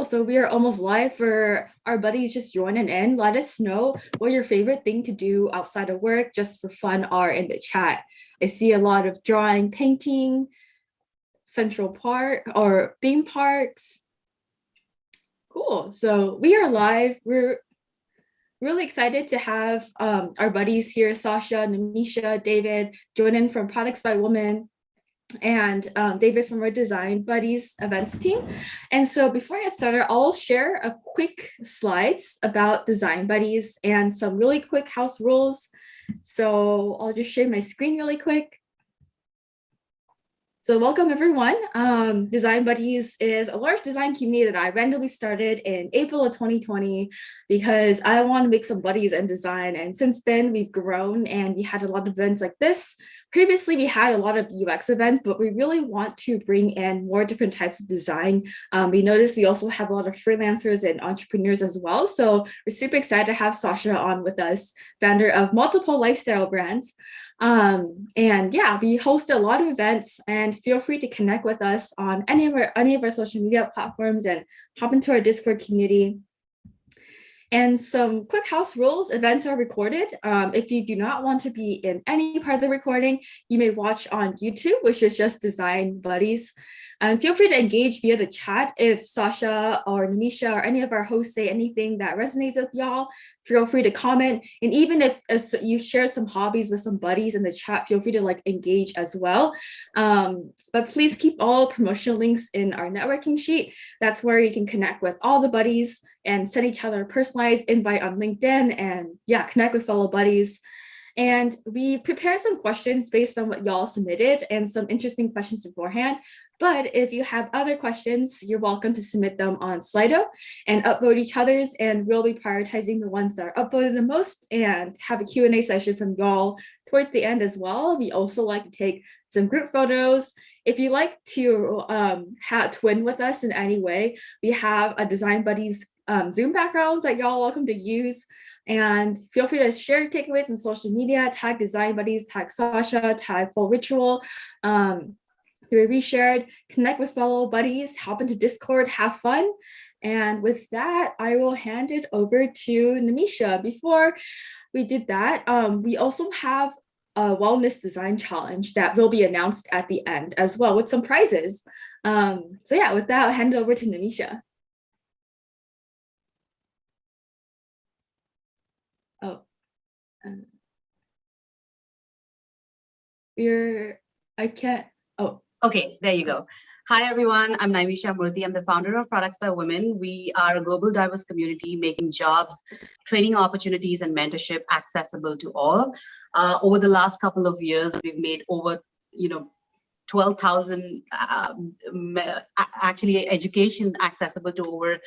Cool. So we are almost live for our buddies just joining in. Let us know what your favorite thing to do outside of work, just for fun, are in the chat. I see a lot of drawing, painting, Central Park or theme parks. Cool. So we are live. We're really excited to have our buddies here, Sasha, Namisha, David, join in from Products by Women, and David from our Design Buddies events team. And so before I get started, I'll share a quick slides about Design Buddies and some really quick house rules. So I'll just share my screen really quick. So welcome everyone. Design Buddies is a large design community that I randomly started in April of 2020 because I want to make some buddies in design. And since then we've grown and we had a lot of events like this. Previously, we had a lot of UX events, but we really want to bring in more different types of design. We noticed we also have a lot of freelancers and entrepreneurs as well. So we're super excited to have Sasha on with us, founder of multiple lifestyle brands. And yeah, we host a lot of events, and feel free to connect with us on any of our social media platforms and hop into our Discord community. And some quick house rules: events are recorded. If you do not want to be in any part of the recording, you may watch on YouTube, which is just Design Buddies. And feel free to engage via the chat. If Sasha or Namisha or any of our hosts say anything that resonates with y'all, feel free to comment. And even if you share some hobbies with some buddies in the chat, feel free to engage as well. But please keep all promotional links in our networking sheet. That's where you can connect with all the buddies and send each other a personalized invite on LinkedIn and yeah, connect with fellow buddies. And we prepared some questions based on what y'all submitted and some interesting questions beforehand. But if you have other questions, you're welcome to submit them on Slido and upvote each other's, and we'll be prioritizing the ones that are upvoted the most and have a Q&A session from y'all towards the end as well. We also like to take some group photos. If you like to twin with us in any way, we have a Design Buddies Zoom backgrounds that y'all are welcome to use. And feel free to share your takeaways on social media, tag Design Buddies, tag Sasha, tag Full Ritual. Through reshared, connect with fellow buddies, hop into Discord, have fun. And with that, I will hand it over to Namisha. Before we did that, we also have a wellness design challenge that will be announced at the end as well with some prizes. So yeah, with that, I'll hand it over to Namisha. Oh, I can't, oh. Okay, there you go. Hi, everyone. I'm Naimisha Murthy. I'm the founder of Products by Women. We are a global diverse community making jobs, training opportunities, and mentorship accessible to all. Over the last couple of years, we've made over 12,000, actually education accessible to over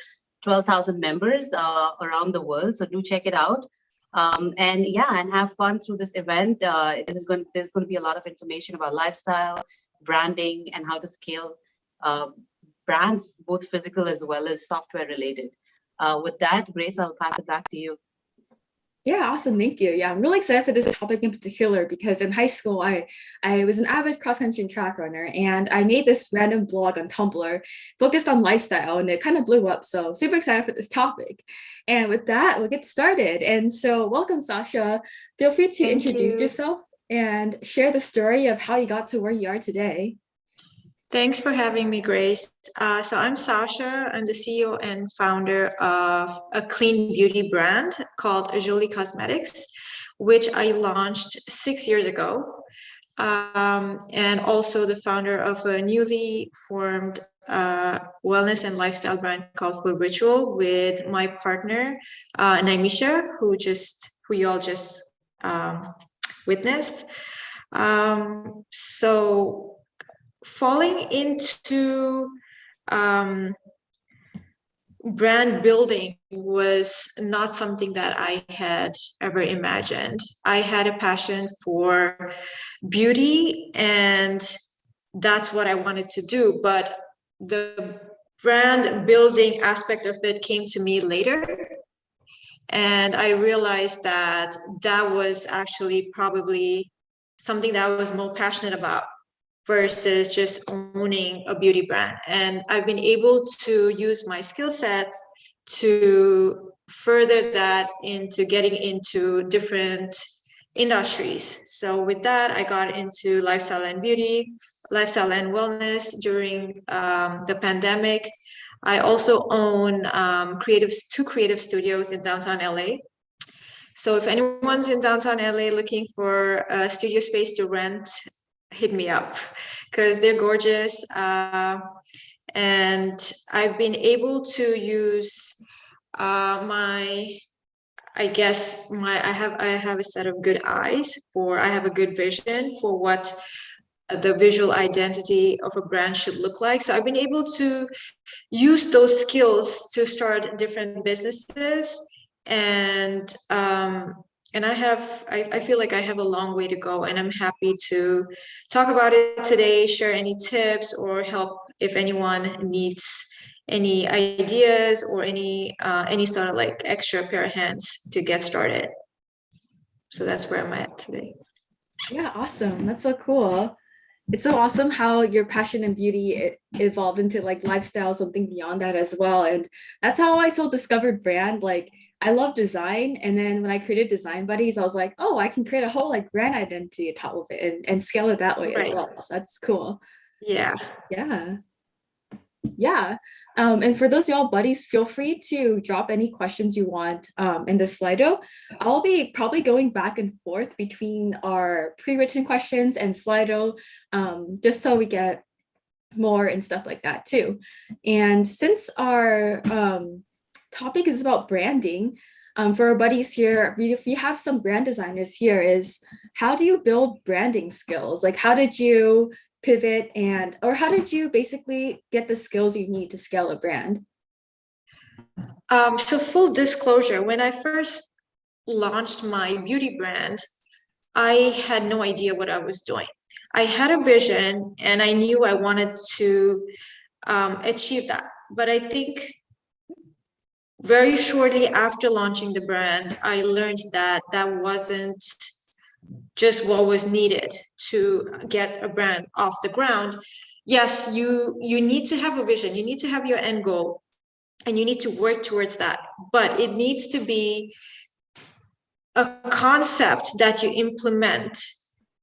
12,000 members around the world. So do check it out. And have fun through this event. There's going to be a lot of information about lifestyle, branding, and how to scale brands, both physical as well as software related. With that, Grace, I'll pass it back to you. Yeah, awesome. Thank you. Yeah, I'm really excited for this topic in particular because in high school, I was an avid cross-country and track runner, and I made this random blog on Tumblr focused on lifestyle, and it kind of blew up. So super excited for this topic. And with that, we'll get started. And so welcome, Sasha. Feel free to introduce yourself and share the story of how you got to where you are today. Thanks for having me, Grace. So I'm Sasha. I'm the CEO and founder of a clean beauty brand called Jolie Cosmetics, which I launched 6 years ago. And also the founder of a newly formed wellness and lifestyle brand called Full Ritual with my partner, Naimisha, who you all just witnessed. So falling into brand building was not something that I had ever imagined. I had a passion for beauty, and that's what I wanted to do. But the brand building aspect of it came to me later. And I realized that that was actually probably something that I was more passionate about. versus just owning a beauty brand. And I've been able to use my skill set to further that into getting into different industries. So with that, I got into lifestyle and beauty, lifestyle and wellness during the pandemic. I also own two creative studios in downtown LA. So if anyone's in downtown LA looking for a studio space to rent, hit me up because they're gorgeous. And I've been able to use I have a set of good eyes I have a good vision for what the visual identity of a brand should look like. So I've been able to use those skills to start different businesses, and I feel like I have a long way to go, and I'm happy to talk about it today, share any tips or help if anyone needs any ideas or any sort of like extra pair of hands to get started. So that's where I'm at today. Yeah, awesome. That's so cool. It's so awesome how your passion and beauty evolved into like lifestyle, something beyond that as well. And that's how I so discovered brand. Like I love design. And then when I created Design Buddies, I was like, oh, I can create a whole like brand identity on top of it and scale it that way as well. So that's cool. Yeah. Yeah. Yeah. And for those y'all buddies, feel free to drop any questions you want in the Slido. I'll be probably going back and forth between our pre-written questions and Slido, just so we get more and stuff like that too. And since our topic is about branding, for our buddies here, if we have some brand designers here, is how do you build branding skills? Like how did you pivot or how did you basically get the skills you need to scale a brand? So full disclosure, when I first launched my beauty brand, I had no idea what I was doing. I had a vision and I knew I wanted to achieve that. But I think very shortly after launching the brand, I learned that that wasn't just what was needed to get a brand off the ground. Yes, you need to have a vision, you need to have your end goal, and you need to work towards that. But it needs to be a concept that you implement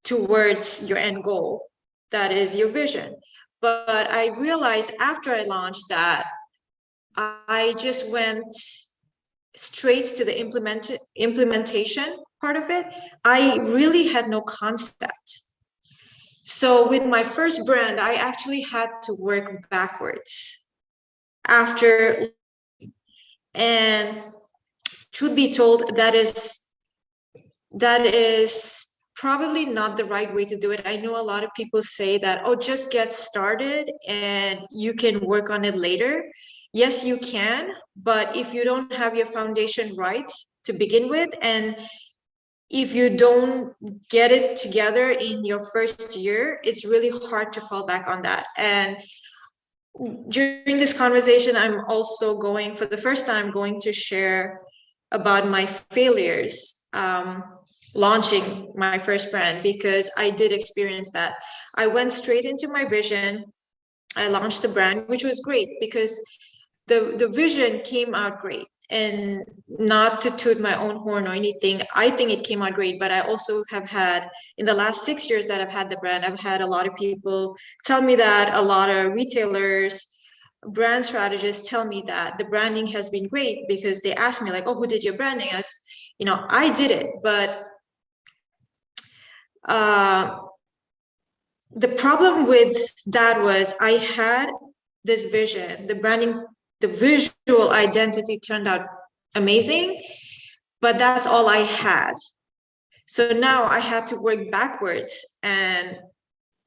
towards your end goal. That is your vision. But I realized after I launched that, I just went straight to the implementation part of it. I really had no concept. So with my first brand, I actually had to work backwards after, and truth be told, that is probably not the right way to do it. I know a lot of people say that, oh, just get started and you can work on it later. Yes, you can, but if you don't have your foundation right to begin with, and if you don't get it together in your first year, it's really hard to fall back on that. And during this conversation, I'm also for the first time, going to share about my failures launching my first brand, because I did experience that. I went straight into my vision. I launched the brand, which was great because the vision came out great. And not to toot my own horn or anything, I think it came out great. But I also have had, in the last 6 years that I've had the brand, I've had a lot of people tell me that, a lot of retailers, brand strategists tell me that the branding has been great, because they ask me like, oh, who did your branding? I did it. But the problem with that was I had this vision, the branding, the visual identity turned out amazing, but that's all I had. So now I had to work backwards and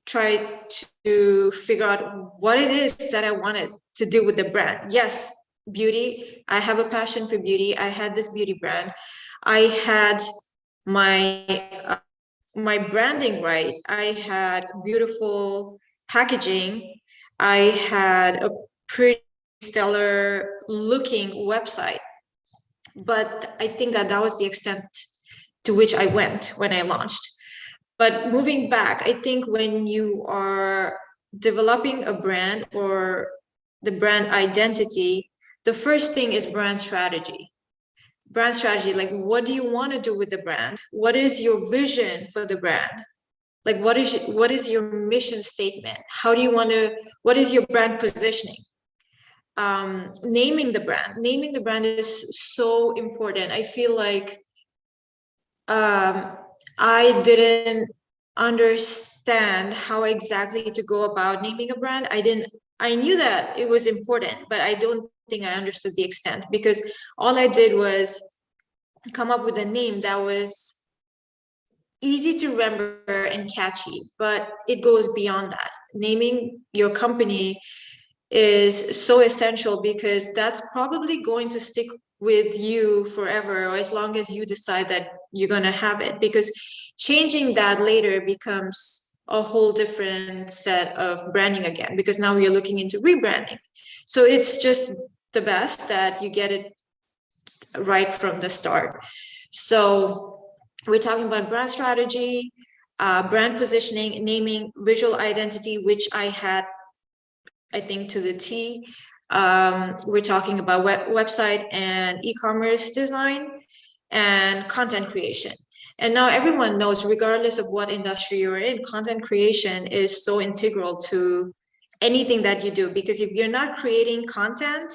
try to figure out what it is that I wanted to do with the brand. Yes, beauty. I have a passion for beauty. I had this beauty brand. I had my branding right. I had beautiful packaging. I had a pretty stellar looking website. But I think that was the extent to which I went when I launched. But moving back, I think when you are developing a brand or the brand identity, the first thing is brand strategy. Brand strategy, like what do you want to do with the brand? What is your vision for the brand? Like what is your mission statement? How do you want to, what is your brand positioning? Naming the brand is so important. I feel like I didn't understand how exactly to go about naming a brand. I knew that it was important, but I don't think I understood the extent, because all I did was come up with a name that was easy to remember and catchy, but it goes beyond that. Naming your company is so essential, because that's probably going to stick with you forever, or as long as you decide that you're going to have it, because changing that later becomes a whole different set of branding again, because now you're looking into rebranding. So it's just the best that you get it right from the start. So we're talking about brand strategy, brand positioning, naming, visual identity, which I had, I think, to the T. We're talking about website and e-commerce design and content creation. And now everyone knows, regardless of what industry you're in, content creation is so integral to anything that you do, because if you're not creating content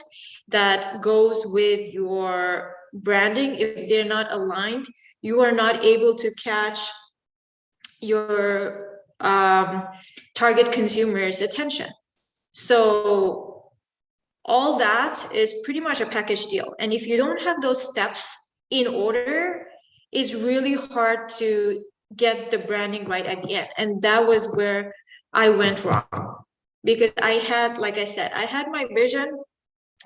that goes with your branding, if they're not aligned, you are not able to catch your target consumers' attention. So all that is pretty much a package deal. And if you don't have those steps in order, it's really hard to get the branding right at the end. And that was where I went wrong, because I had, like I said, I had my vision,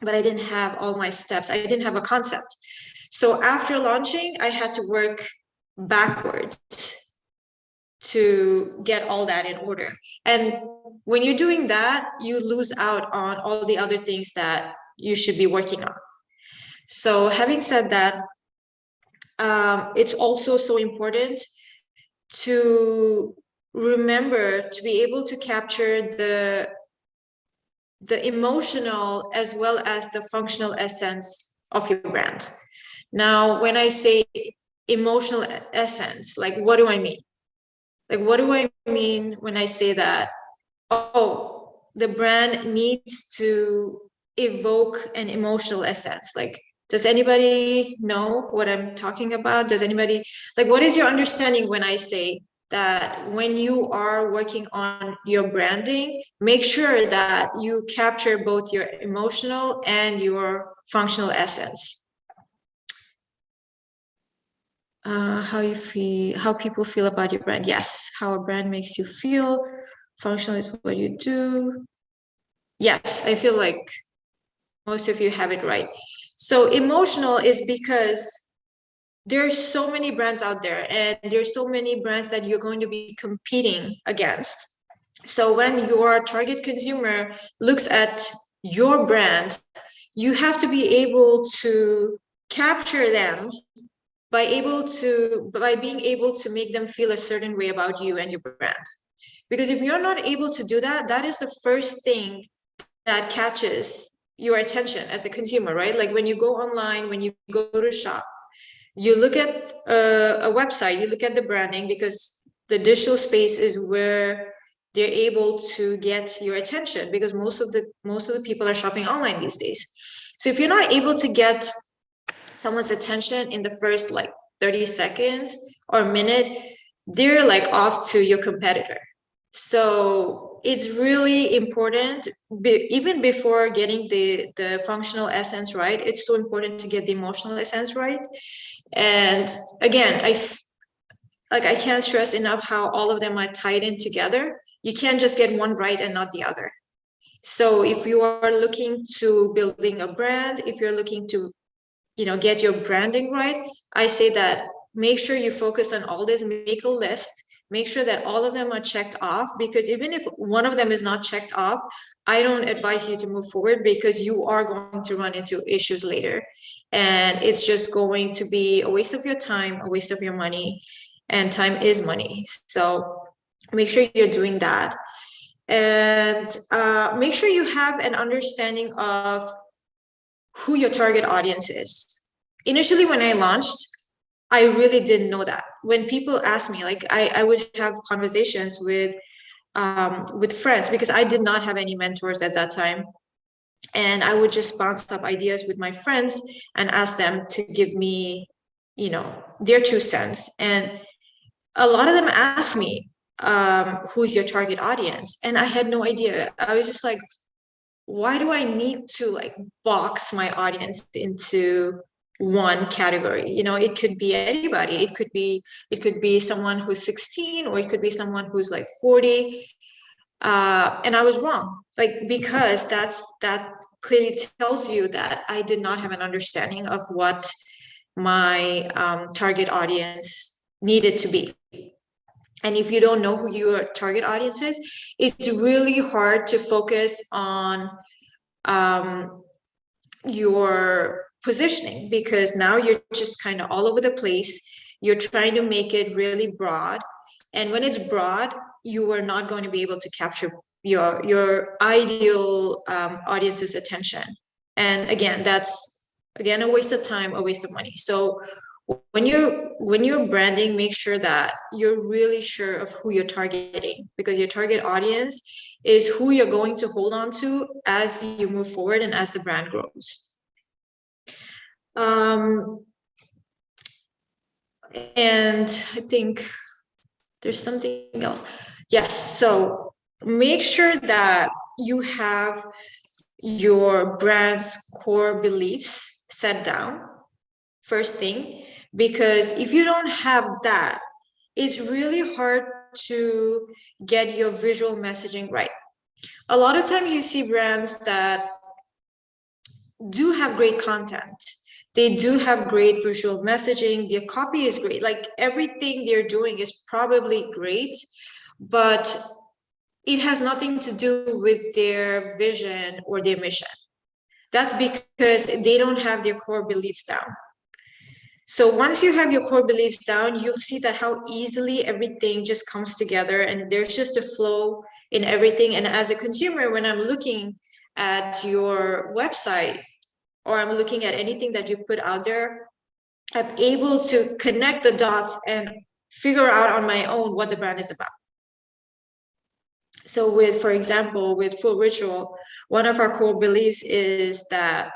but I didn't have all my steps. I didn't have a concept. So after launching, I had to work backwards to get all that in order. And when you're doing that, you lose out on all the other things that you should be working on. So having said that, it's also so important to remember to be able to capture the emotional as well as the functional essence of your brand. Now, when I say emotional essence, like what do I mean? Like, what do I mean when I say that, oh, the brand needs to evoke an emotional essence? Like, does anybody know what I'm talking about? Does anybody, like, what is your understanding when I say that when you are working on your branding, make sure that you capture both your emotional and your functional essence? How you feel, how people feel about your brand. Yes, how a brand makes you feel. Functional is what you do. Yes, I feel like most of you have it right. So emotional is because there's so many brands out there, and there's so many brands that you're going to be competing against. So when your target consumer looks at your brand, you have to be able to capture them by being able to make them feel a certain way about you and your brand. Because if you're not able to do that, that is the first thing that catches your attention as a consumer, right? Like when you go online, when you go to shop, you look at a website, you look at the branding, because the digital space is where they're able to get your attention, because most of the people are shopping online these days. So if you're not able to get someone's attention in the first like 30 seconds or a minute, they're like off to your competitor. So it's really important, even before getting the functional essence right, it's so important to get the emotional essence right. And again, I can't stress enough how all of them are tied in together. You can't just get one right and not the other. So if you are looking to building a brand, if you're looking to get your branding right, I say that make sure you focus on all this, make a list, make sure that all of them are checked off, because even if one of them is not checked off, I don't advise you to move forward, because you are going to run into issues later. And it's just going to be a waste of your time, a waste of your money. and time is money. So make sure you're doing that. And make sure you have an understanding of who your target audience is. Initially, when I launched, I really didn't know that. When people ask me, like I would have conversations with friends, because I did not have any mentors at that time. And I would just bounce up ideas with my friends and ask them to give me, their 2 cents. And a lot of them asked me, who's your target audience? And I had no idea. I was just like, why do I need to like box my audience into one category? It could be anybody. It could be someone who's 16, or it could be someone who's like 40. And I was wrong, like, because that clearly tells you that I did not have an understanding of what my target audience needed to be. And if you don't know who your target audience is, it's really hard to focus on your positioning, because now you're just kind of all over the place. You're trying to make it really broad. And when it's broad, you are not going to be able to capture your ideal audience's attention. And again, that's a waste of time, a waste of money. So when you're branding, make sure that you're really sure of who you're targeting, because your target audience is who you're going to hold on to as you move forward and as the brand grows. And I think there's something else. Yes, so make sure that you have your brand's core beliefs set down first thing, because if you don't have that, it's really hard to get your visual messaging right. A lot of times you see brands that do have great content. They do have great visual messaging. Their copy is great. Like, everything they're doing is probably great, but it has nothing to do with their vision or their mission. That's because they don't have their core beliefs down. So once you have your core beliefs down, you'll see that how easily everything just comes together, and there's just a flow in everything. And as a consumer, when I'm looking at your website, or I'm looking at anything that you put out there, I'm able to connect the dots and figure out on my own what the brand is about. So for example, with Full Ritual, one of our core beliefs is that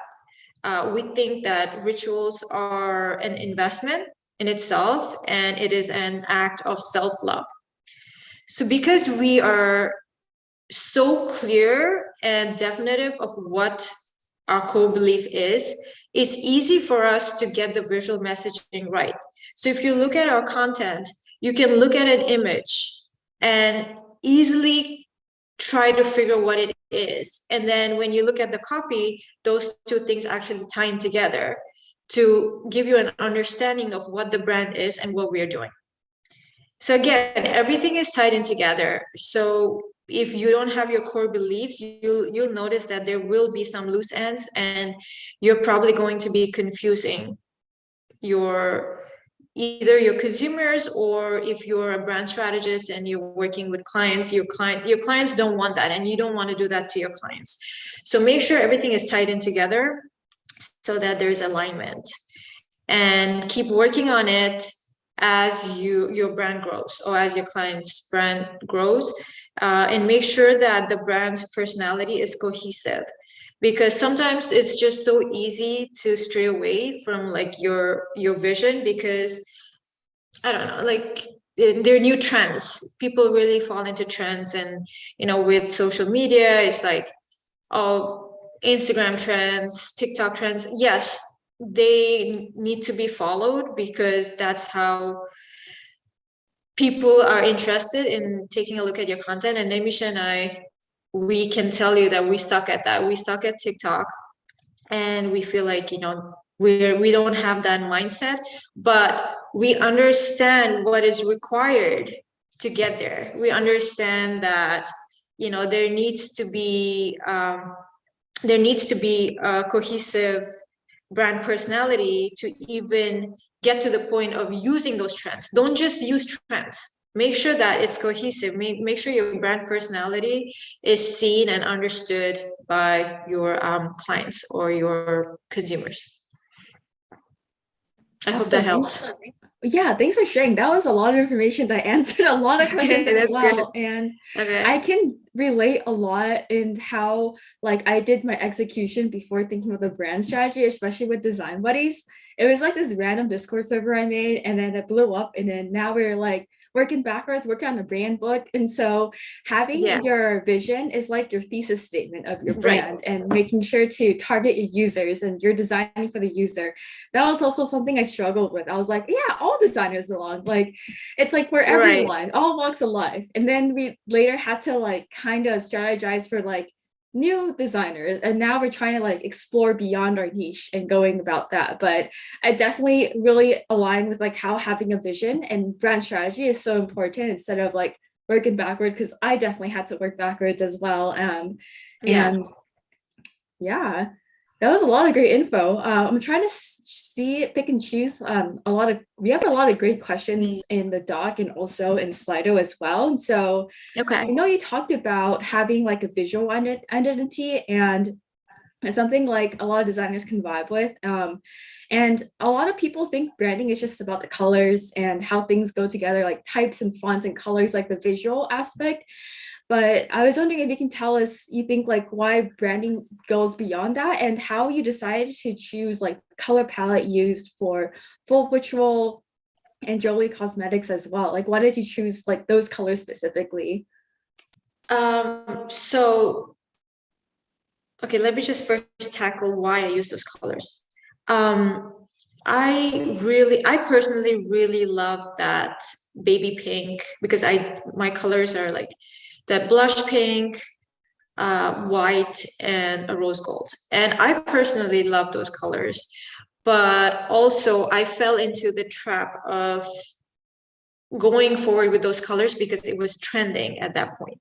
we think that rituals are an investment in itself, and it is an act of self-love. So because we are so clear and definitive of what our core belief is, it's easy for us to get the visual messaging right. So if you look at our content, you can look at an image and easily try to figure what it is. And then when you look at the copy, those two things actually tie in together to give you an understanding of what the brand is and what we're doing. So again, everything is tied in together. So if you don't have your core beliefs, you'll notice that there will be some loose ends, and you're probably going to be confusing either your consumers, or if you're a brand strategist and you're working with clients, your clients don't want that, and you don't want to do that to your clients. So make sure everything is tied in together so that there's alignment, and keep working on it as your brand grows, or as your client's brand grows, and make sure that the brand's personality is cohesive. Because sometimes it's just so easy to stray away from like your vision, because I don't know, like there are new trends. People really fall into trends, and with social media, it's like, oh, Instagram trends, TikTok trends. Yes, they need to be followed, because that's how people are interested in taking a look at your content. And Namisha and I, we can tell you that we suck at that. We suck at TikTok, and we feel like, we don't have that mindset, but we understand what is required to get there. We understand that, there needs to be a cohesive brand personality to even get to the point of using those trends. Don't just use trends. Make sure that it's cohesive. Make sure your brand personality is seen and understood by your clients or your consumers. I hope that helps. Yeah, thanks for sharing. That was a lot of information that answered a lot of questions as well. Good. And okay. I can relate a lot in how like I did my execution before thinking of the brand strategy, especially with Design Buddies. It was like this random Discord server I made, and then it blew up, and then now we're like working backwards, working on the brand book. And so having your vision is like your thesis statement of your brand, and making sure to target your users, and you're designing for the user. That was also something I struggled with. I was like, yeah, all designers belong. Like, it's like for everyone, all walks of life. And then we later had to like kind of strategize for like new designers, and now we're trying to like explore beyond our niche and going about that. But I definitely really align with like how having a vision and brand strategy is so important instead of like working backward, because I definitely had to work backwards as well. And yeah, that was a lot of great info. I'm trying to pick and choose we have a lot of great questions in the doc and also in Slido as well. And so I know you talked about having like a visual identity, and it's something like a lot of designers can vibe with. And a lot of people think branding is just about the colors and how things go together, like types and fonts and colors, like the visual aspect. But I was wondering if you can tell us, you think like why branding goes beyond that, and how you decided to choose like color palette used for Full Patrol and Jolie Cosmetics as well. Like, why did you choose like those colors specifically? So, okay, let me just first tackle why I use those colors. I personally really love that baby pink, because my colors are like that blush pink, white, and a rose gold. And I personally love those colors, but also I fell into the trap of going forward with those colors because it was trending at that point.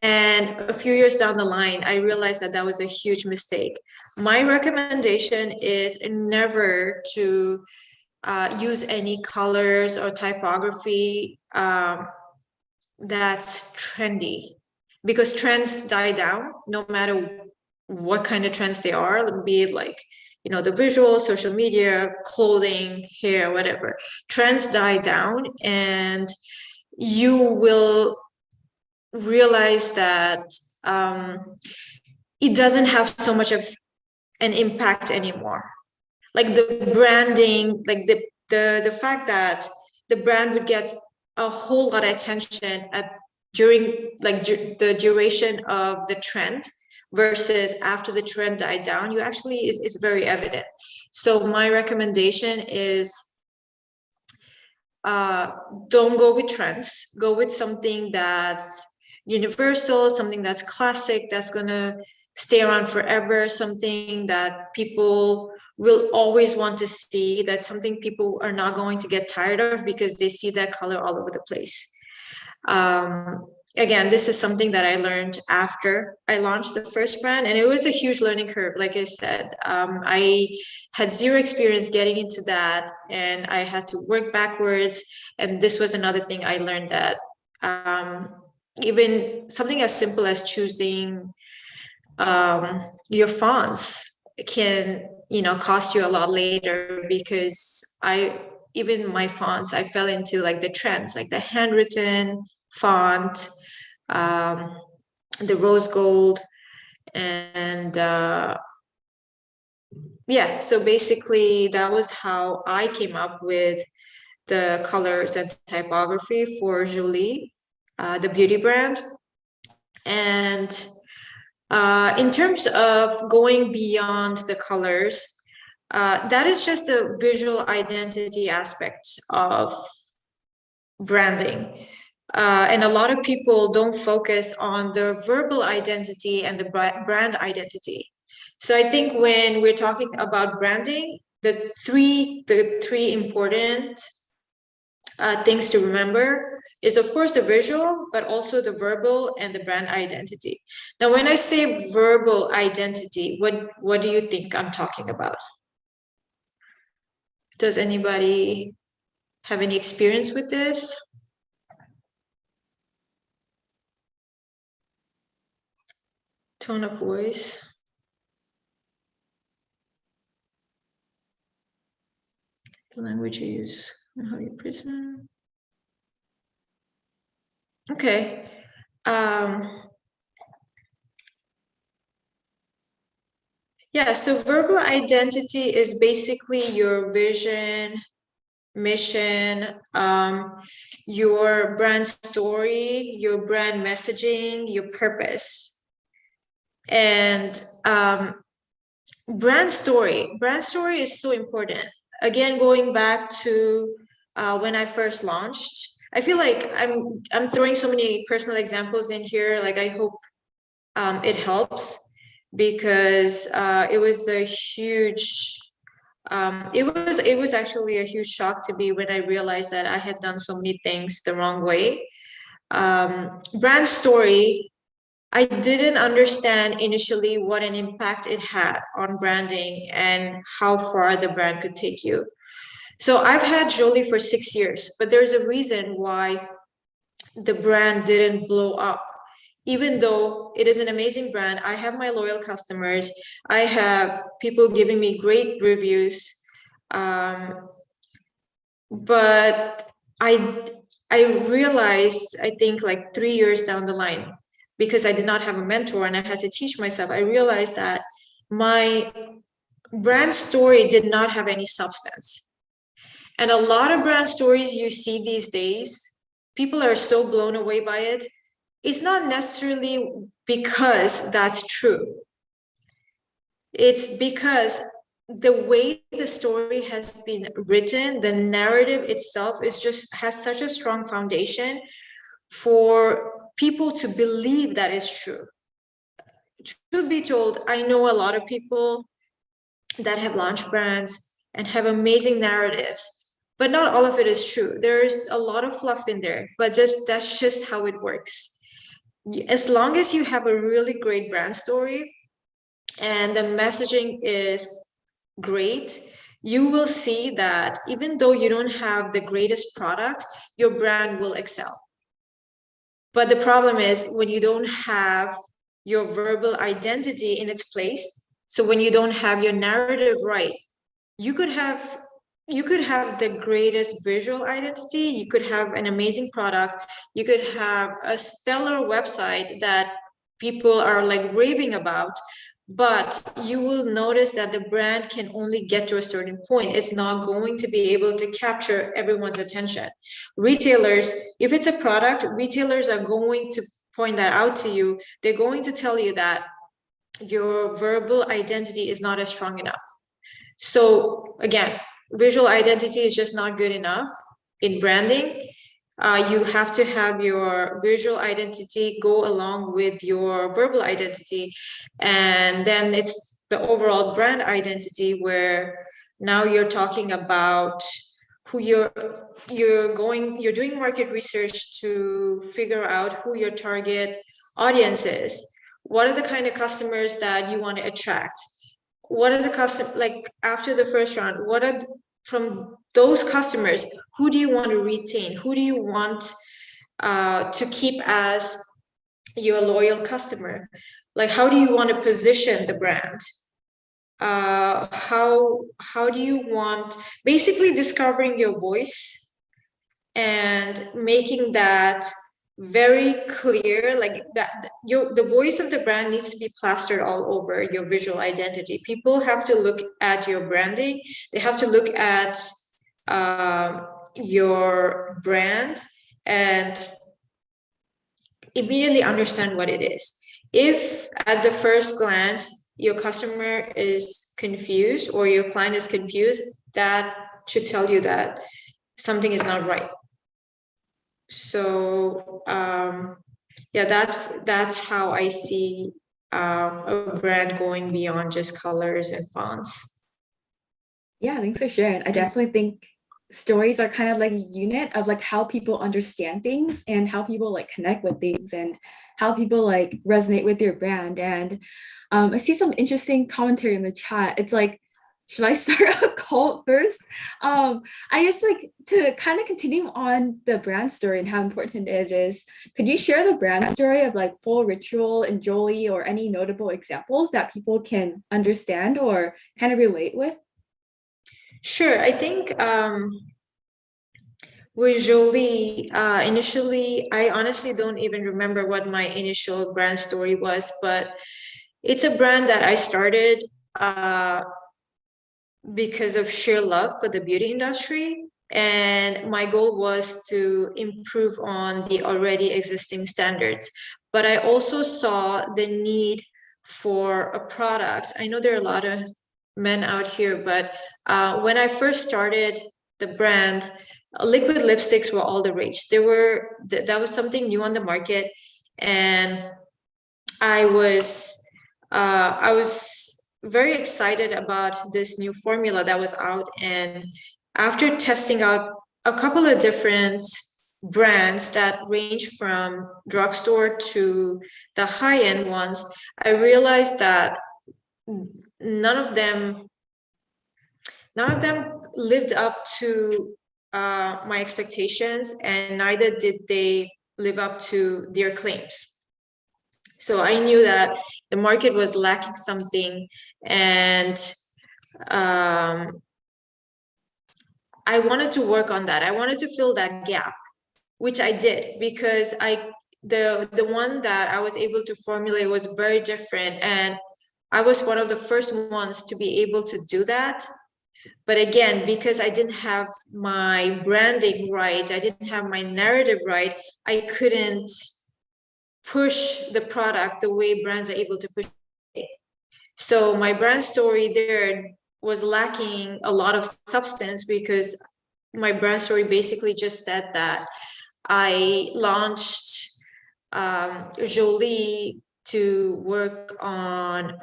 And a few years down the line, I realized that that was a huge mistake. My recommendation is never to use any colors or typography that's trendy, because trends die down no matter what kind of trends they are, be it like, you know, the visual, social media, clothing, hair, whatever. Trends die down, and you will realize that it doesn't have so much of an impact anymore. Like the branding, like the fact that the brand would get a whole lot of attention during like the duration of the trend versus after the trend died down, you actually is very evident. So my recommendation is don't go with trends, go with something that's universal, something that's classic, that's gonna stay around forever, something that people will always want to see, that's something people are not going to get tired of because they see that color all over the place. Again, this is something that I learned after I launched the first brand, and it was a huge learning curve. Like I said, I had zero experience getting into that, and I had to work backwards. And this was another thing I learned, that even something as simple as choosing your fonts can, you know, cost you a lot later, because even my fonts, I fell into like the trends, like the handwritten font, the rose gold, and yeah, so basically that was how I came up with the colors and typography for Jolie, the beauty brand. And in terms of going beyond the colors, that is just the visual identity aspect of branding. And a lot of people don't focus on the verbal identity and the brand identity. So I think when we're talking about branding, the three important things to remember is, of course, the visual, but also the verbal and the brand identity. Now, when I say verbal identity, what do you think I'm talking about? Does anybody have any experience with this? Tone of voice. The language you use and how you present. Okay. Yeah, so verbal identity is basically your vision, mission, your brand story, your brand messaging, your purpose. And brand story is so important. Again, going back to when I first launched, I feel like I'm throwing so many personal examples in here. Like, I hope it helps, because it was a huge it was actually a huge shock to me when I realized that I had done so many things the wrong way. Brand story, I didn't understand initially what an impact it had on branding and how far the brand could take you. So I've had Jolie for 6 years, but there's a reason why the brand didn't blow up. Even though it is an amazing brand, I have my loyal customers, I have people giving me great reviews. But I realized, I think like 3 years down the line, because I did not have a mentor and I had to teach myself, I realized that my brand story did not have any substance. And a lot of brand stories you see these days, people are so blown away by it. It's not necessarily because that's true. It's because the way the story has been written, the narrative itself is just has such a strong foundation for people to believe that it's true. Truth be told, I know a lot of people that have launched brands and have amazing narratives, but not all of it is true. There's a lot of fluff in there, but that's just how it works. As long as you have a really great brand story and the messaging is great, you will see that even though you don't have the greatest product, your brand will excel. But the problem is when you don't have your verbal identity in its place, so when you don't have your narrative right, you could have the greatest visual identity, you could have an amazing product, you could have a stellar website that people are like raving about, but you will notice that the brand can only get to a certain point. It's not going to be able to capture everyone's attention. Retailers, if it's a product, retailers are going to point that out to you. They're going to tell you that your verbal identity is not as strong enough. So again, visual identity is just not good enough in branding. You have to have your visual identity go along with your verbal identity, and then it's the overall brand identity where now you're talking about who you're doing market research to figure out who your target audience is. What are the kind of customers that you want to attract? What are the customers, like after the first round, what are from those customers, who do you want to retain? Who do you want to keep as your loyal customer? Like, how do you want to position the brand? How do you want, basically discovering your voice and making that very clear, like that the voice of the brand needs to be plastered all over your visual identity. People have to look at your branding, they have to look at your brand and immediately understand what it is. If at the first glance your customer is confused or your client is confused, that should tell you that something is not right. So yeah, that's how I see a brand going beyond just colors and fonts. Yeah, thanks for sharing. I definitely think stories are kind of like a unit of like how people understand things and how people like connect with things and how people like resonate with your brand. And I see some interesting commentary in the chat. It's like should I start a cult first? I guess like to kind of continue on the brand story and how important it is, could you share the brand story of like Full Ritual and Jolie or any notable examples that people can understand or kind of relate with? Sure. I think with Jolie, initially, I honestly don't even remember what my initial brand story was, but it's a brand that I started because of sheer love for the beauty industry. And my goal was to improve on the already existing standards. But I also saw the need for a product. I know there are a lot of men out here, but when I first started the brand, liquid lipsticks were all the rage. That was something new on the market, and I was very excited about this new formula that was out. And after testing out a couple of different brands that range from drugstore to the high-end ones, I realized that none of them lived up to my expectations, and neither did they live up to their claims. So I knew that the market was lacking something, and I wanted to work on that. I wanted to fill that gap, which I did, because the one that I was able to formulate was very different, and I was one of the first ones to be able to do that. But again, because I didn't have my branding right, I didn't have my narrative right, I couldn't push the product the way brands are able to push it. So my brand story there was lacking a lot of substance, because my brand story basically just said that I launched Jolie to work on,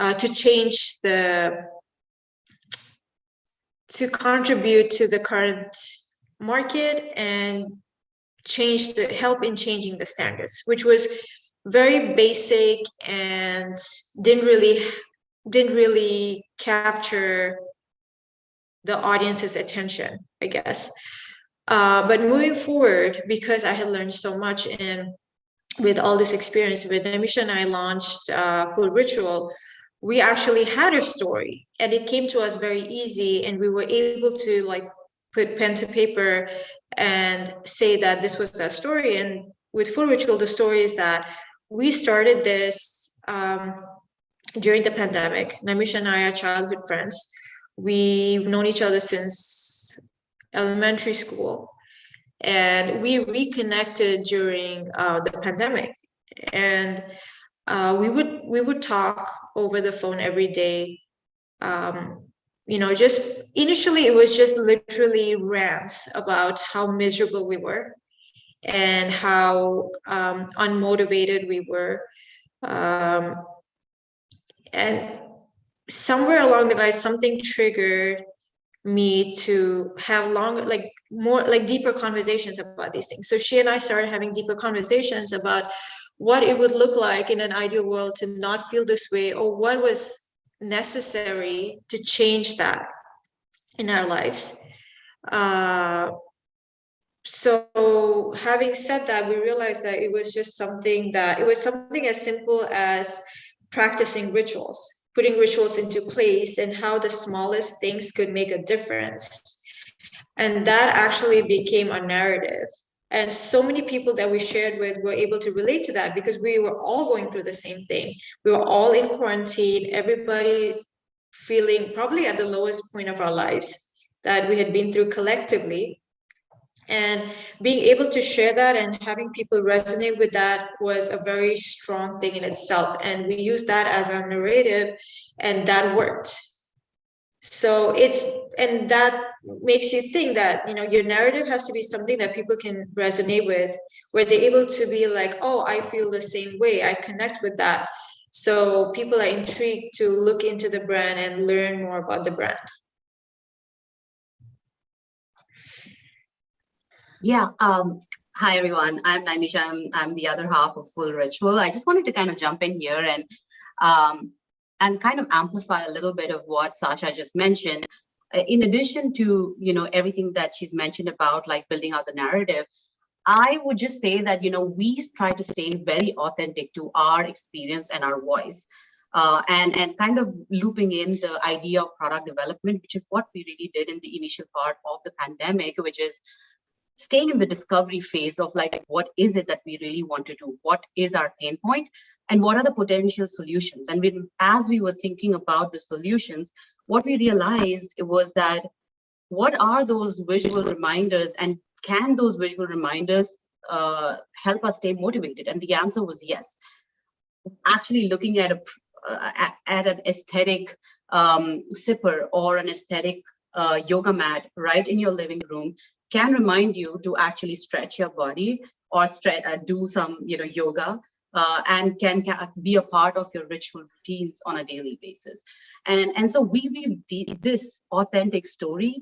to contribute to the current market and help in changing the standards, which was very basic and didn't really capture the audience's attention, I guess. But moving forward, because I had learned so much, and with all this experience, with Namisha and I launched Full Ritual, we actually had a story, and it came to us very easy, and we were able to like put pen to paper and say that this was our story. And with Full Ritual, the story is that we started this during the pandemic. Namisha and I are childhood friends. We've known each other since elementary school, and we reconnected during the pandemic. And we would talk over the phone every day. Just initially, it was just literally rants about how miserable we were and how unmotivated we were. And somewhere along the line, something triggered me to have more deeper conversations about these things. So she and I started having deeper conversations about what it would look like in an ideal world to not feel this way, or what was necessary to change that in our lives. So having said that, we realized that it was something as simple as practicing rituals, putting rituals into place, and how the smallest things could make a difference. And that actually became a narrative. And so many people that we shared with were able to relate to that, because we were all going through the same thing. We were all in quarantine, everybody feeling probably at the lowest point of our lives that we had been through collectively. And being able to share that and having people resonate with that was a very strong thing in itself. And we used that as our narrative, and that worked. So and that makes you think that, your narrative has to be something that people can resonate with, where they're able to be like, oh, I feel the same way, I connect with that. So people are intrigued to look into the brand and learn more about the brand. Yeah. Hi, everyone. I'm Naimisha. I'm the other half of Full Ritual. I just wanted to kind of jump in here and and kind of amplify a little bit of what Sasha just mentioned. In addition to, everything that she's mentioned about like building out the narrative, I would just say that, we try to stay very authentic to our experience and our voice, and kind of looping in the idea of product development, which is what we really did in the initial part of the pandemic, which is staying in the discovery phase of like, what is it that we really want to do? What is our pain point? And what are the potential solutions? And as we were thinking about the solutions, what we realized was that what are those visual reminders, and can those visual reminders help us stay motivated? And the answer was yes. Actually looking at an aesthetic sipper or an aesthetic yoga mat right in your living room can remind you to actually stretch your body or do some yoga, and can be a part of your ritual routines on a daily basis. And so we weave this authentic story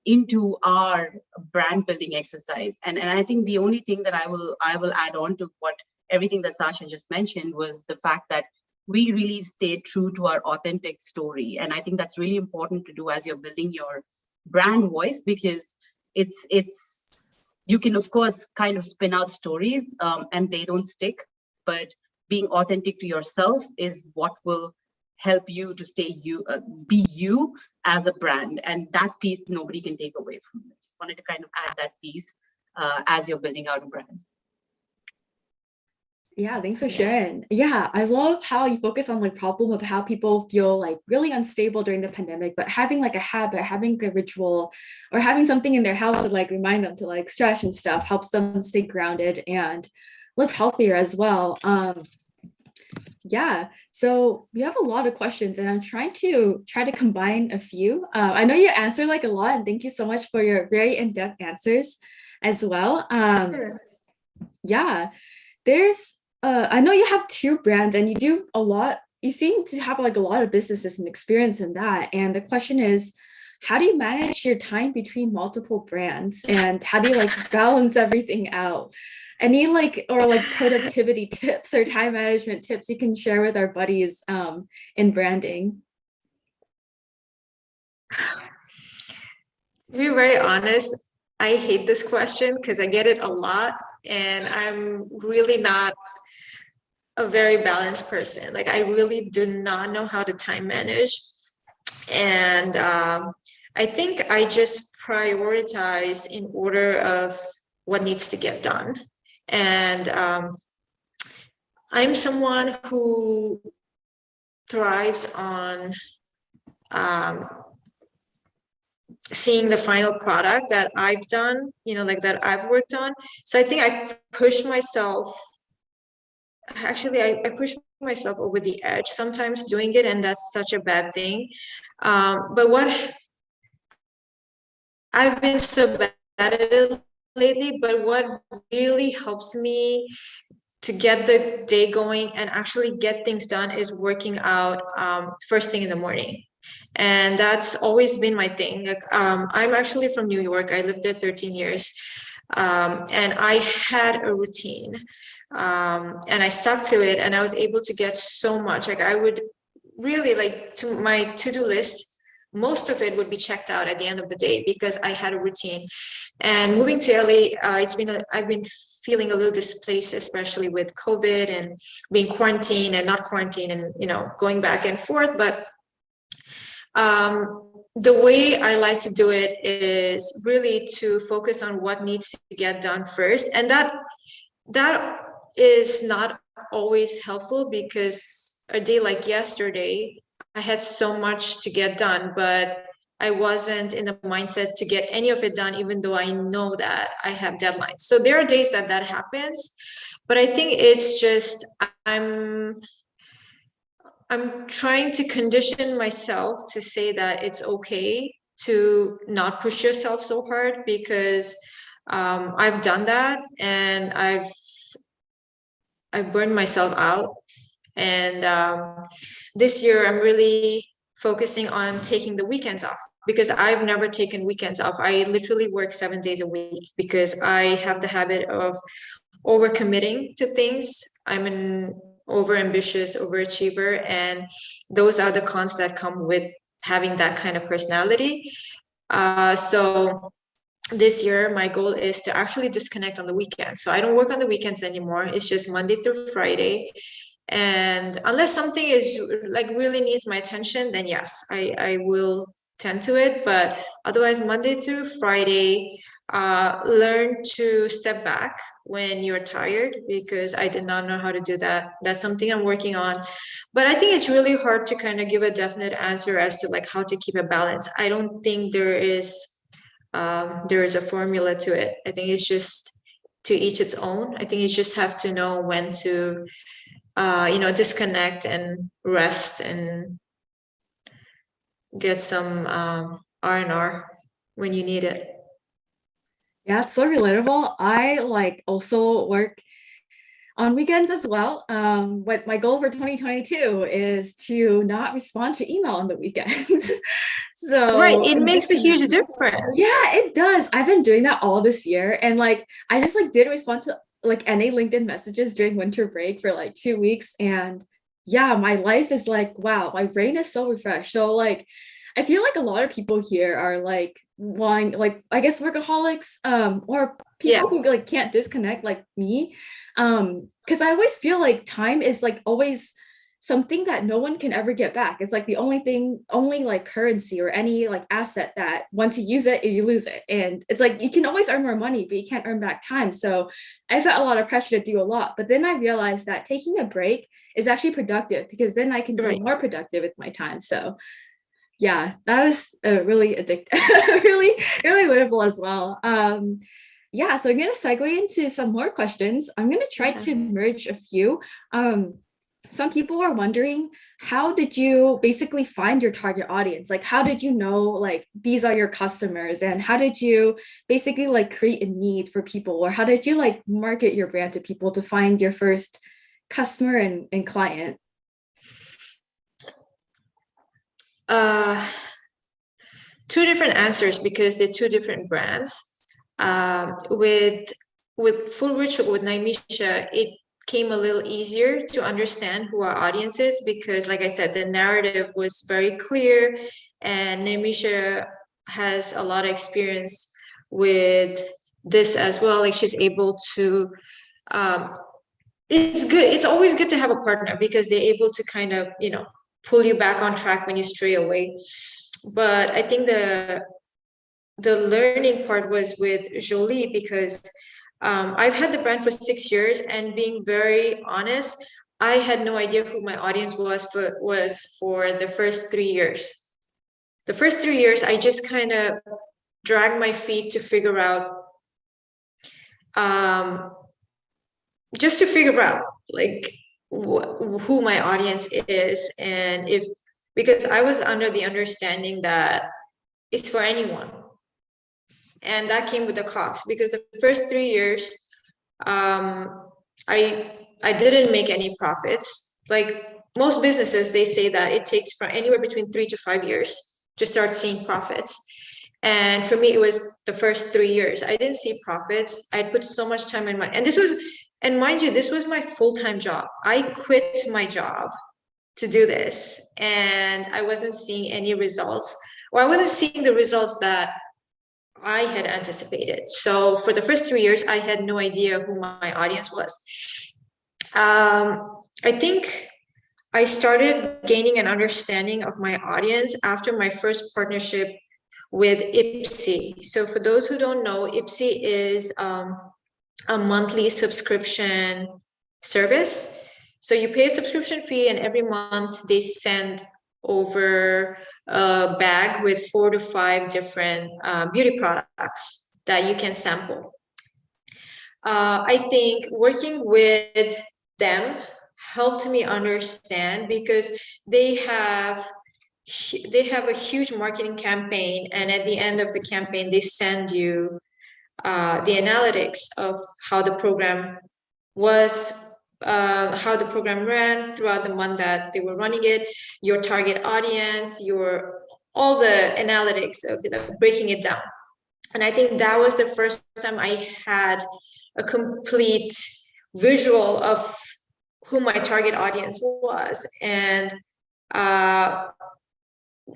into our brand building exercise. And I think the only thing that I will add on to everything that Sasha just mentioned was the fact that we really stayed true to our authentic story. And I think that's really important to do as you're building your brand voice, because you can of course kind of spin out stories, and they don't stick, but being authentic to yourself is what will help you to be you as a brand. And that piece nobody can take away from you. Just wanted to kind of add that piece as you're building out a brand. Yeah, thanks for sharing. Yeah, I love how you focus on like problem of how people feel like really unstable during the pandemic, but having like a habit, having a ritual, or having something in their house to like remind them to like stretch and stuff helps them stay grounded and live healthier as well. Yeah, so we have a lot of questions and I'm trying to combine a few. I know you answered like a lot, and thank you so much for your very in-depth answers as well. Sure. Yeah, there's I know you have 2 brands and you do a lot. You seem to have like a lot of businesses and experience in that. And the question is, how do you manage your time between multiple brands, and how do you like balance everything out? Any like productivity tips or time management tips you can share with our buddies in branding? To be very honest, I hate this question because I get it a lot, and I'm really not a very balanced person. Like, I really do not know how to time manage. And I think I just prioritize in order of what needs to get done. And I'm someone who thrives on seeing the final product that I've done, like that I've worked on. So I think I push myself. Actually, I push myself over the edge sometimes doing it, and that's such a bad thing. But what I've been so bad at it lately, but what really helps me to get the day going and actually get things done is working out first thing in the morning. And that's always been my thing. Like, I'm actually from New York. I lived there 13 years. And I had a routine, and I stuck to it, and I was able to get so much. Like, I would really like to my to-do list, most of it would be checked out at the end of the day because I had a routine. And moving to LA, I've been feeling a little displaced, especially with COVID and being quarantined and not quarantined, and going back and forth. But the way I like to do it is really to focus on what needs to get done first, and that is not always helpful, because a day like yesterday, I had so much to get done, but I wasn't in the mindset to get any of it done, even though I know that I have deadlines. So there are days that happens, but I think it's just I'm trying to condition myself to say that it's okay to not push yourself so hard, because I've done that, and I've burned myself out. And this year I'm really focusing on taking the weekends off, because I've never taken weekends off. I literally work 7 days a week because I have the habit of overcommitting to things. I'm an overambitious, overachiever, and those are the cons that come with having that kind of personality. So this year, my goal is to actually disconnect on the weekends. So I don't work on the weekends anymore. It's just Monday through Friday. And unless something is like really needs my attention, then yes, I will tend to it. But otherwise, Monday through Friday, learn to step back when you're tired, because I did not know how to do that. That's something I'm working on. But I think it's really hard to kind of give a definite answer as to like how to keep a balance. I don't think there is a formula to it. I think it's just to each its own. I think you just have to know when to disconnect and rest and get some R&R when you need it. Yeah, it's so relatable. I like also work on weekends as well. What my goal for 2022 is to not respond to email on the weekends. Right, So it I'm makes just a gonna, huge difference. yeah, it does. I've been doing that all this year. And like I just like didn't respond to like any LinkedIn messages during winter break for like 2 weeks. And yeah, my life is like, wow, my brain is so refreshed. So like I feel like a lot of people here are like wanting like I guess workaholics, or Yeah, people who like can't disconnect like me. Because I always feel like time is like always something that no one can ever get back. It's like the only thing, only like currency or any like asset that once you use it, you lose it. And it's like you can always earn more money, but you can't earn back time. So I felt a lot of pressure to do a lot. But then I realized that taking a break is actually productive because then I can be right. more productive with my time. So yeah, that was really addictive, really, really relatable as well. Yeah, so I'm going to segue into some more questions. I'm going to try to merge a few. Some people are wondering, how did you basically find your target audience? Like, how did you know, like, these are your customers? And how did you basically, like, create a need for people? Or how did you, like, market your brand to people to find your first customer and client? Two different answers because they're two different brands. With Full Ritual, with Naimisha, it came a little easier to understand who our audience is because, like I said, the narrative was very clear, and Naimisha has a lot of experience with this as well. Like she's able to. It's good. It's always good to have a partner because they're able to kind of pull you back on track when you stray away. But I think the learning part was with Jolie because I've had the brand for 6 years, and being very honest, I had no idea who my audience was for the first 3 years. The first 3 years, I just kind of dragged my feet to figure out, just to figure out like who my audience is, and if because I was under the understanding that it's for anyone. And that came with a cost because the first 3 years, I didn't make any profits. Like most businesses, they say that it takes from anywhere between 3 to 5 years to start seeing profits. And for me, it was the first 3 years. I didn't see profits. I put so much time in and mind you, this was my full-time job. I quit my job to do this, and I wasn't seeing any results, or I wasn't seeing the results that I had anticipated. So for the first 3 years, I had no idea who my audience was. I think I started gaining an understanding of my audience after my first partnership with Ipsy. So for those who don't know, Ipsy is a monthly subscription service. So you pay a subscription fee, and every month they send over a bag with 4 to 5 different beauty products that you can sample. I think working with them helped me understand because they have a huge marketing campaign, and at the end of the campaign they send you the analytics of how the program was, how the program ran throughout the month that they were running it, your target audience, all the analytics of breaking it down. And I think that was the first time I had a complete visual of who my target audience was. And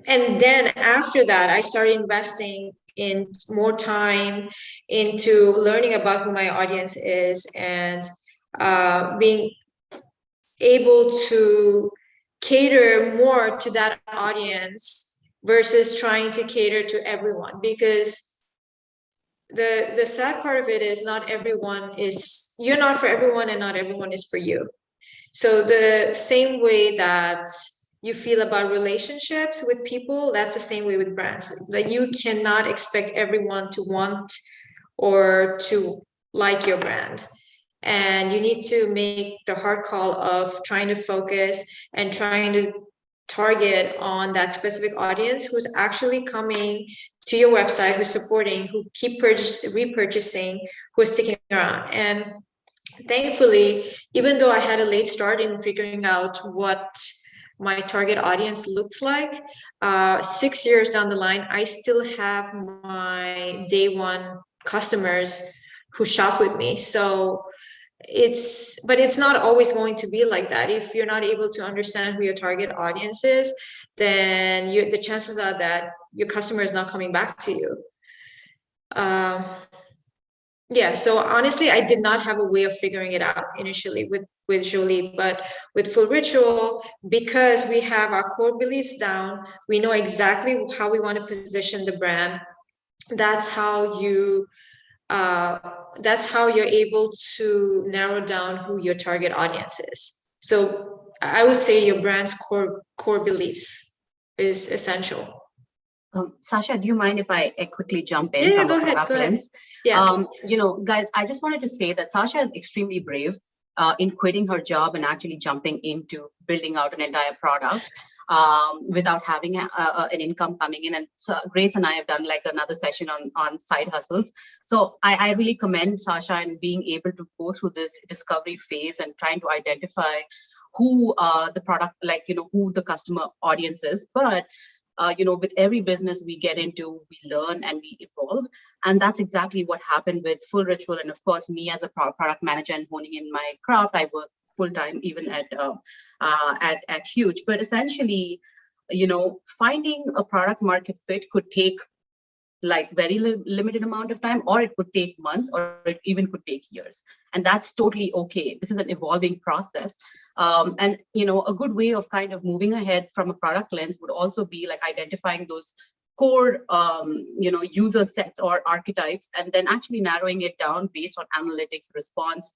then after that, I started investing in more time into learning about who my audience is, and being able to cater more to that audience versus trying to cater to everyone. Because the sad part of it is you're not for everyone, and not everyone is for you. So the same way that you feel about relationships with people, that's the same way with brands. Like, you cannot expect everyone to want or to like your brand. And you need to make the hard call of trying to focus and trying to target on that specific audience who's actually coming to your website, who's supporting, who keep repurchasing, who is sticking around. And thankfully, even though I had a late start in figuring out what my target audience looked like, 6 years down the line, I still have my day one customers who shop with me. So it's not always going to be like that. If you're not able to understand who your target audience is, then the chances are that your customer is not coming back to you. Yeah, so honestly, I did not have a way of figuring it out initially with Jolie, but with Full Ritual, because we have our core beliefs down, we know exactly how we want to position the brand. That's how you're able to narrow down who your target audience is. So I would say your brand's core beliefs is essential. Sasha, do you mind if I quickly jump in Yeah, from go a ahead, product go ahead. lens? Yeah. Guys, I just wanted to say that Sasha is extremely brave in quitting her job and actually jumping into building out an entire product without having an income coming in. And so Grace and I have done like another session on side hustles. So I really commend Sasha in being able to go through this discovery phase and trying to identify who the product, who the customer audience is. But with every business we get into, we learn and we evolve. And that's exactly what happened with Full Ritual. And of course, me as a product manager and honing in my craft, I work full time even at Huge. But essentially, finding a product market fit could take like very limited amount of time, or it could take months, or it even could take years. And that's totally okay. This is an evolving process. And a good way of kind of moving ahead from a product lens would also be like identifying those core user sets or archetypes, and then actually narrowing it down based on analytics response.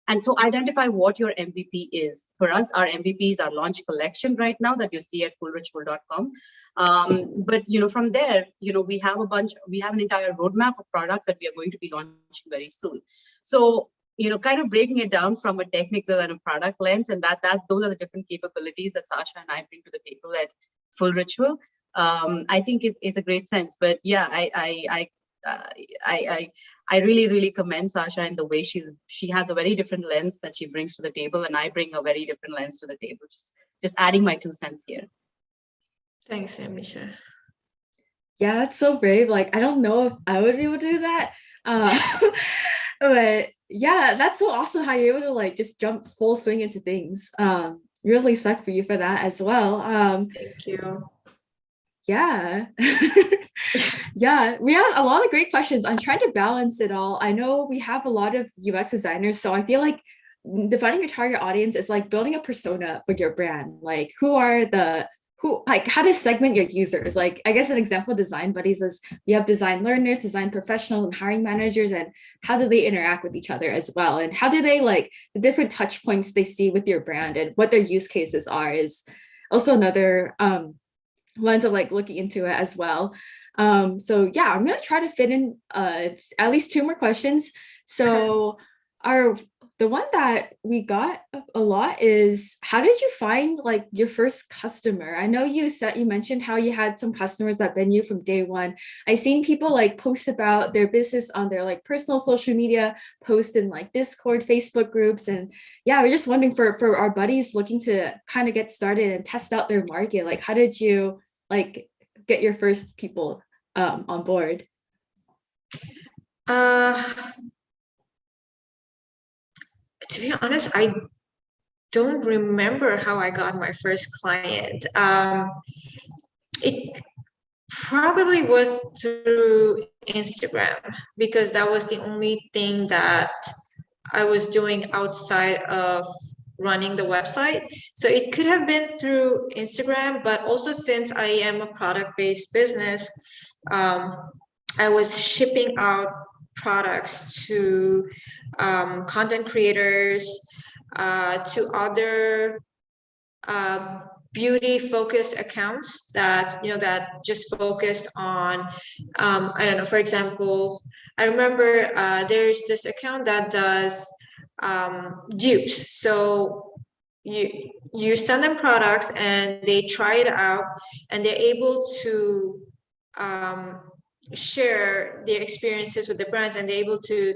And so identify what your MVP is. For us, our MVP is our launch collection right now that you see at fullritual.com. But from there, we have an entire roadmap of products that we are going to be launching very soon. So kind of breaking it down from a technical and a product lens, and those are the different capabilities that Sasha and I bring to the table at Full Ritual. I think it's a great sense. But yeah, I really, really commend Sasha in the way she has a very different lens that she brings to the table, and I bring a very different lens to the table. Just adding my 2 cents here. Thanks, Amisha. Yeah, that's so brave. Like, I don't know if I would be able to do that. But yeah, that's so awesome how you're able to like just jump full swing into things. Really respect for you for that as well. Thank you. Yeah. Yeah, we have a lot of great questions. I'm trying to balance it all. I know we have a lot of UX designers, so I feel like defining your target audience is like building a persona for your brand. Like, how to segment your users. Like, I guess an example of design buddies is you have design learners, design professionals, and hiring managers, and how do they interact with each other as well? And how do they like the different touch points they see with your brand and what their use cases are is also another lens of like looking into it as well. So yeah, I'm gonna try to fit in at least 2 more questions. So the one that we got a lot is, how did you find like your first customer? I know you mentioned how you had some customers that been you from day one. I've seen people like post about their business on their like personal social media, post in like Discord, Facebook groups. And yeah, we're just wondering for our buddies looking to kind of get started and test out their market, like how did you like get your first people on board? To be honest, I don't remember how I got my first client. It probably was through Instagram, because that was the only thing that I was doing outside of running the website. So it could have been through Instagram, but also since I am a product-based business, I was shipping out products to content creators, to other beauty focused accounts that that just focused on I don't know, for example, I remember there's this account that does dupes. So you send them products and they try it out, and they're able to share their experiences with the brands, and they're able to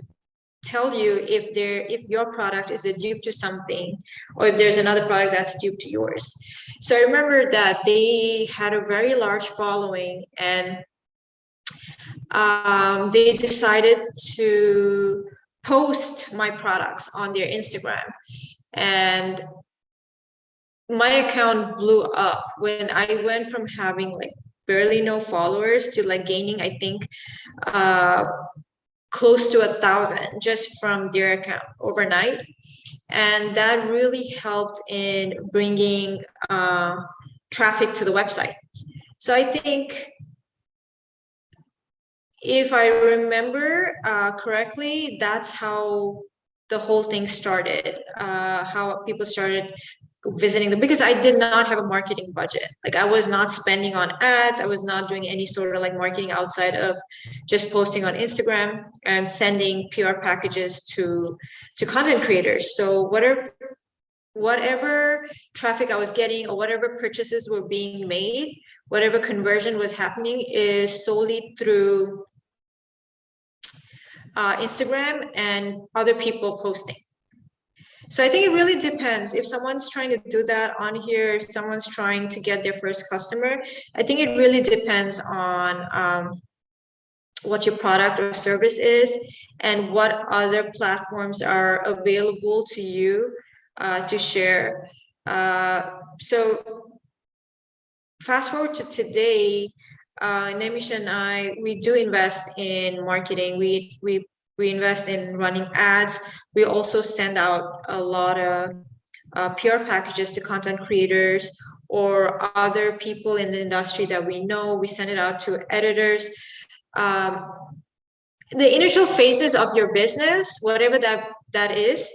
tell you if your product is a dupe to something, or if there's another product that's dupe to yours. So I remember that they had a very large following, and they decided to post my products on their Instagram, and my account blew up when I went from having like barely no followers to like gaining, I think, close to 1,000 just from their account overnight. And that really helped in bringing traffic to the website. So I think, if I remember correctly, that's how the whole thing started, how people started visiting them, because I did not have a marketing budget. Like, I was not spending on ads. I was not doing any sort of like marketing outside of just posting on Instagram and sending PR packages to content creators. So whatever traffic I was getting, or whatever purchases were being made, whatever conversion was happening, is solely through Instagram and other people posting. So I think it really depends. If someone's trying to do that on here, if someone's trying to get their first customer, I think it really depends on what your product or service is, and what other platforms are available to you to share. So fast forward to today, Nemish and I, we do invest in marketing. We invest in running ads. We also send out a lot of PR packages to content creators or other people in the industry that we know. We send it out to editors. The initial phases of your business, whatever that is,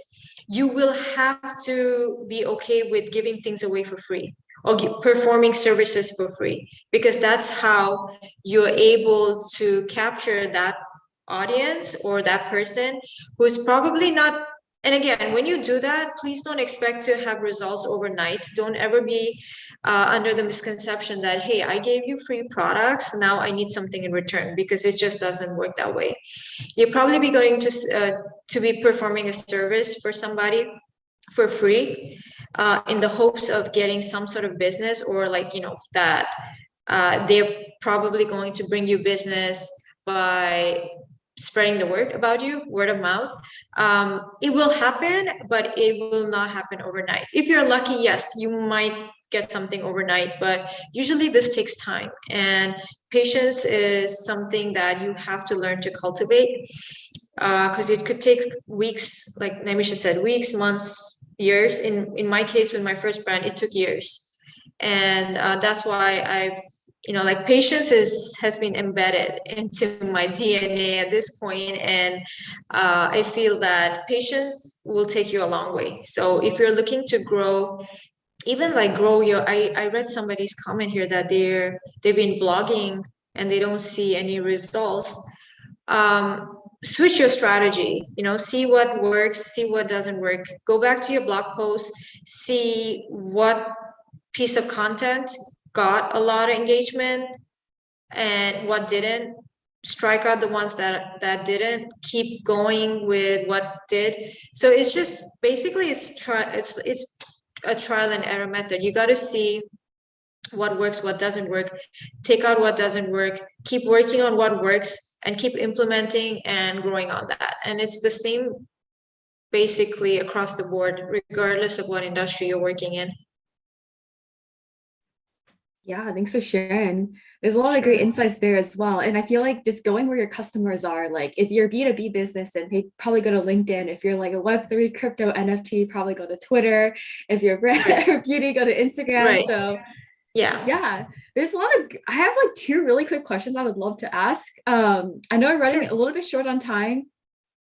you will have to be okay with giving things away for free, or performing services for free, because that's how you're able to capture that audience or that person who's probably not. And again, when you do that, please don't expect to have results overnight. Don't ever be under the misconception that, hey, I gave you free products, now I need something in return, because it just doesn't work that way. You're probably be going to be performing a service for somebody for free, in the hopes of getting some sort of business, or like, that they're probably going to bring you business by spreading the word about you, word of mouth. It will happen, but it will not happen overnight. If you're lucky, yes, you might get something overnight, but usually this takes time, and patience is something that you have to learn to cultivate, because it could take weeks, like Namisha said, weeks, months, years. In my case, with my first brand, it took years. And that's why I've, like, patience has been embedded into my DNA at this point. And I feel that patience will take you a long way. So if you're looking to grow, even like grow your, I read somebody's comment here that they've been blogging and they don't see any results. Switch your strategy, see what works, see what doesn't work. Go back to your blog post, see what piece of content got a lot of engagement and what didn't. Strike out the ones that didn't. Keep going with what did. So it's just basically it's a trial and error method. You got to see what works, what doesn't work, take out what doesn't work, keep working on what works, and keep implementing and growing on that. And it's the same basically across the board, regardless of what industry you're working in. Yeah, thanks for sharing. There's a lot of great insights there as well. And I feel like just going where your customers are, like if you're a B2B business, then probably go to LinkedIn. If you're like a Web3 crypto NFT, probably go to Twitter. If you're brand or beauty, go to Instagram. Right. So Yeah, there's a lot of, I have like two really quick questions I would love to ask. I know we're running a little bit short on time,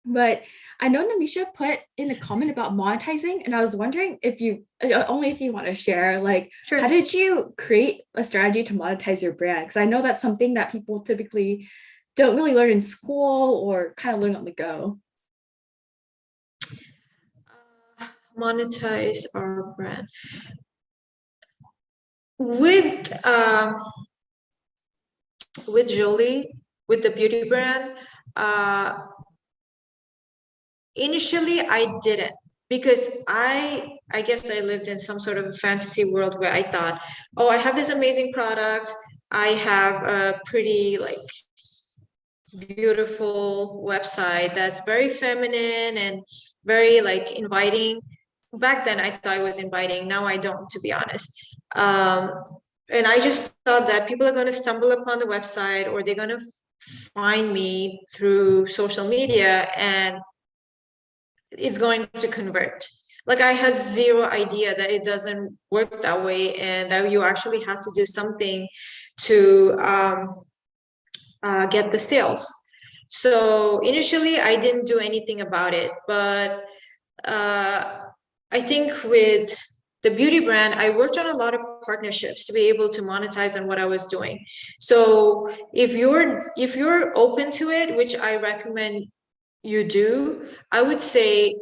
but I know Namisha put in a comment about monetizing, and I was wondering if you, only if you want to share, like, how did you create a strategy to monetize your brand? Because I know that's something that people typically don't really learn in school or kind of learn on the go. Monetize our brand. With Jolie, with the beauty brand, initially I didn't, because I guess I lived in some sort of a fantasy world where I thought, oh, I have this amazing product, I have a pretty like beautiful website that's very feminine and very like inviting. Back then I thought it was inviting, now I don't, to be honest. And I just thought that people are going to stumble upon the website, or they're going to find me through social media, and it's going to convert. Like, I had zero idea that it doesn't work that way, and that you actually have to do something to get the sales. So initially I didn't do anything about it, but I think with the beauty brand, I worked on a lot of partnerships to be able to monetize on what I was doing. So if you're open to it, which I recommend you do, I would say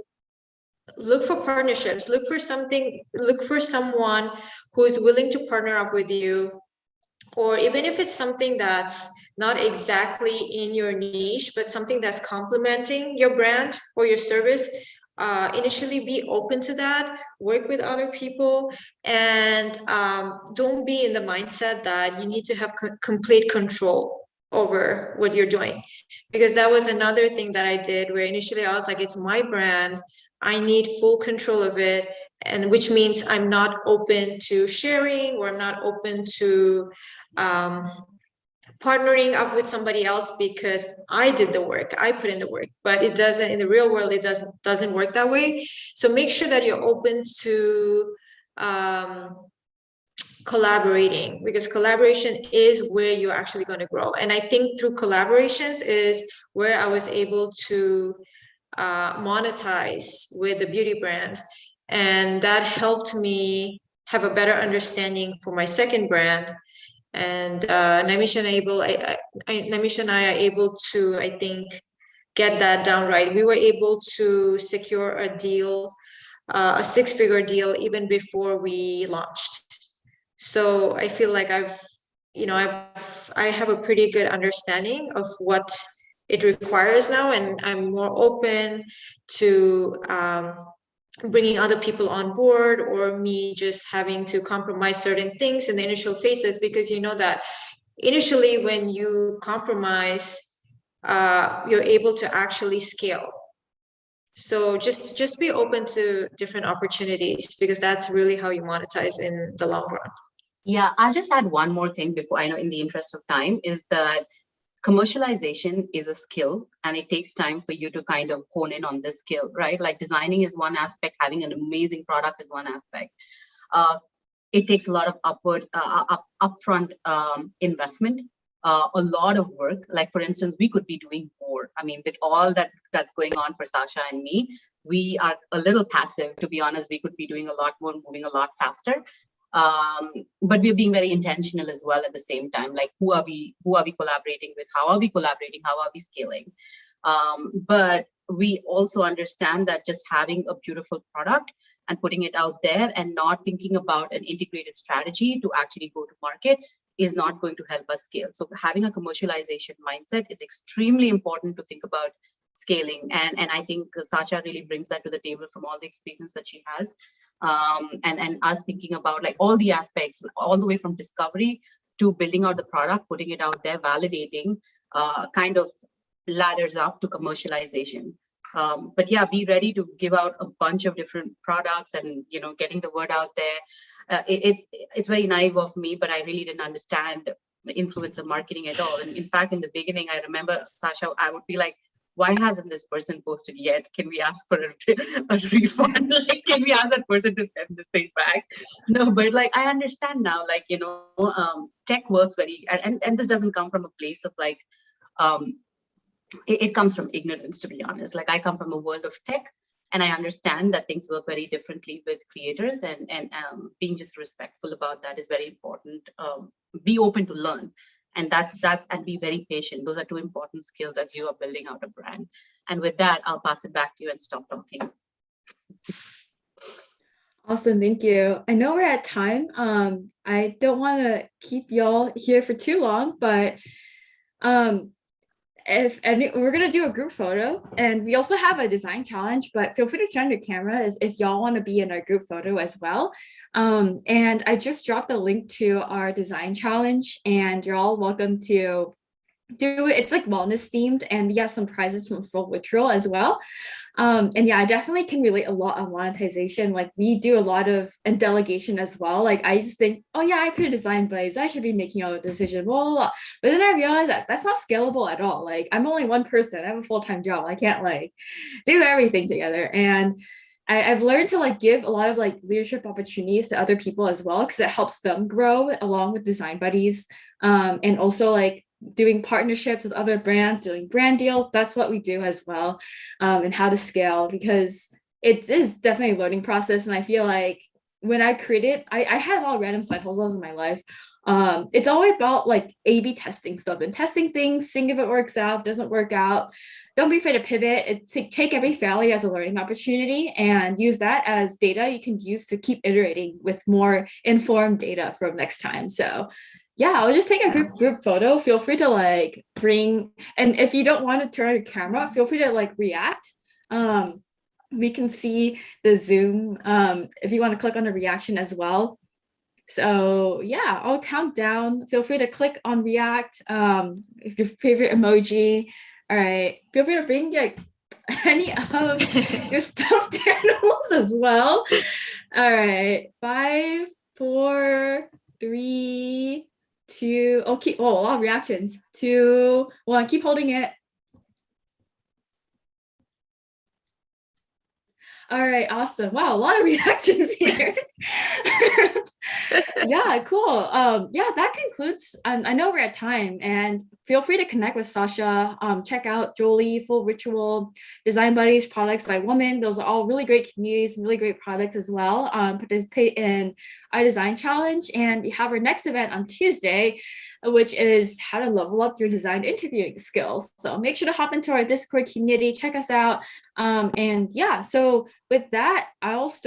look for partnerships, look for someone who is willing to partner up with you, or even if it's something that's not exactly in your niche, but something that's complementing your brand or your service. Initially be open to that, work with other people, and don't be in the mindset that you need to have complete control over what you're doing. Because that was another thing that I did, where initially I was like, it's my brand, I need full control of it, and which means I'm not open to sharing, or I'm not open to partnering up with somebody else, because I did the work, I put in the work. But it doesn't, in the real world, it doesn't work that way. So make sure that you're open to collaborating, because collaboration is where you're actually going to grow. And I think through collaborations is where I was able to monetize with the beauty brand, and that helped me have a better understanding for my second brand. And Namisha and I are able to, I think, get that down right. We were able to secure a deal, a 6-figure deal, even before we launched. So I feel like I have a pretty good understanding of what it requires now, and I'm more open to bringing other people on board, or me just having to compromise certain things in the initial phases, because you know that initially when you compromise, you're able to actually scale. So just be open to different opportunities, because that's really how you monetize in the long run. Yeah, I'll just add one more thing before, I know in the interest of time, is that commercialization is a skill, and it takes time for you to kind of hone in on this skill, right? Like designing is one aspect, having an amazing product is one aspect. It takes a lot of upfront investment, a lot of work. Like for instance, we could be doing more. I mean, with all that's going on for Sasha and me, we are a little passive, to be honest. We could be doing a lot more, moving a lot faster. But we're being very intentional as well at the same time. Like who are we collaborating with? How are we collaborating? How are we scaling? But we also understand that just having a beautiful product and putting it out there and not thinking about an integrated strategy to actually go to market is not going to help us scale. So having a commercialization mindset is extremely important to think about scaling. And I think Sasha really brings that to the table from all the experience that she has. And us thinking about like all the aspects, all the way from discovery to building out the product, putting it out there, validating, kind of ladders up to commercialization. But yeah, be ready to give out a bunch of different products and, getting the word out there. It's very naive of me, but I really didn't understand the influencer marketing at all. And in fact, in the beginning, I remember, Sasha, I would be like, why hasn't this person posted yet? Can we ask for a refund? Like, can we ask that person to send this thing back? No, but like, I understand now, like, tech works and this doesn't come from a place of like, um, it comes from ignorance, to be honest. Like, I come from a world of tech, and I understand that things work very differently with creators, and being just respectful about that is very important. Be open to learn, and and be very patient. Those are two important skills as you are building out a brand. And with that, I'll pass it back to you and stop talking. Awesome, thank you. I know we're at time. I don't want to keep y'all here for too long, but we're gonna do a group photo, and we also have a design challenge, but feel free to turn your camera if y'all want to be in our group photo as well. And I just dropped a link to our design challenge, and you're all welcome to do it. It's like wellness themed, and we have some prizes from Full Ritual as well. And yeah, I definitely can relate a lot on monetization. Like, we do a lot of and delegation as well. Like, I just think, oh yeah, I could have designed buddies, I should be making all the decision, blah, blah, blah. But then I realized that that's not scalable at all. Like, I'm only one person, I have a full-time job, I can't like do everything together. And I've learned to like give a lot of like leadership opportunities to other people as well, because it helps them grow along with design buddies. And also like doing partnerships with other brands, doing brand deals. That's what we do as well, and how to scale, because it is definitely a learning process. And I feel like when I created, I had a lot of random side hustles in my life. It's always about like A/B testing stuff and testing things, seeing if it works out, doesn't work out. Don't be afraid to pivot. Take every failure as a learning opportunity and use that as data you can use to keep iterating with more informed data from next time. So yeah, I'll just take a group photo. Feel free to like bring, and if you don't want to turn your camera, feel free to like react. We can see the Zoom if you want to click on the reaction as well. So yeah, I'll count down. Feel free to click on react. If your favorite emoji. All right, feel free to bring like any of your stuffed animals as well. All right, 5, 4, 3, 2. Oh, a lot of reactions. 2, 1. Keep holding it. All right, awesome. Wow, a lot of reactions here. Yeah, cool. Yeah, that concludes. I know we're at time, and feel free to connect with Sasha. Check out Jolie, Full Ritual, Design Buddies, Products by Woman. Those are all really great communities, really great products as well. Participate in our design challenge, and we have our next event on Tuesday, which is how to level up your design interviewing skills. So make sure to hop into our Discord community, check us out. And yeah, so with that, I'll start.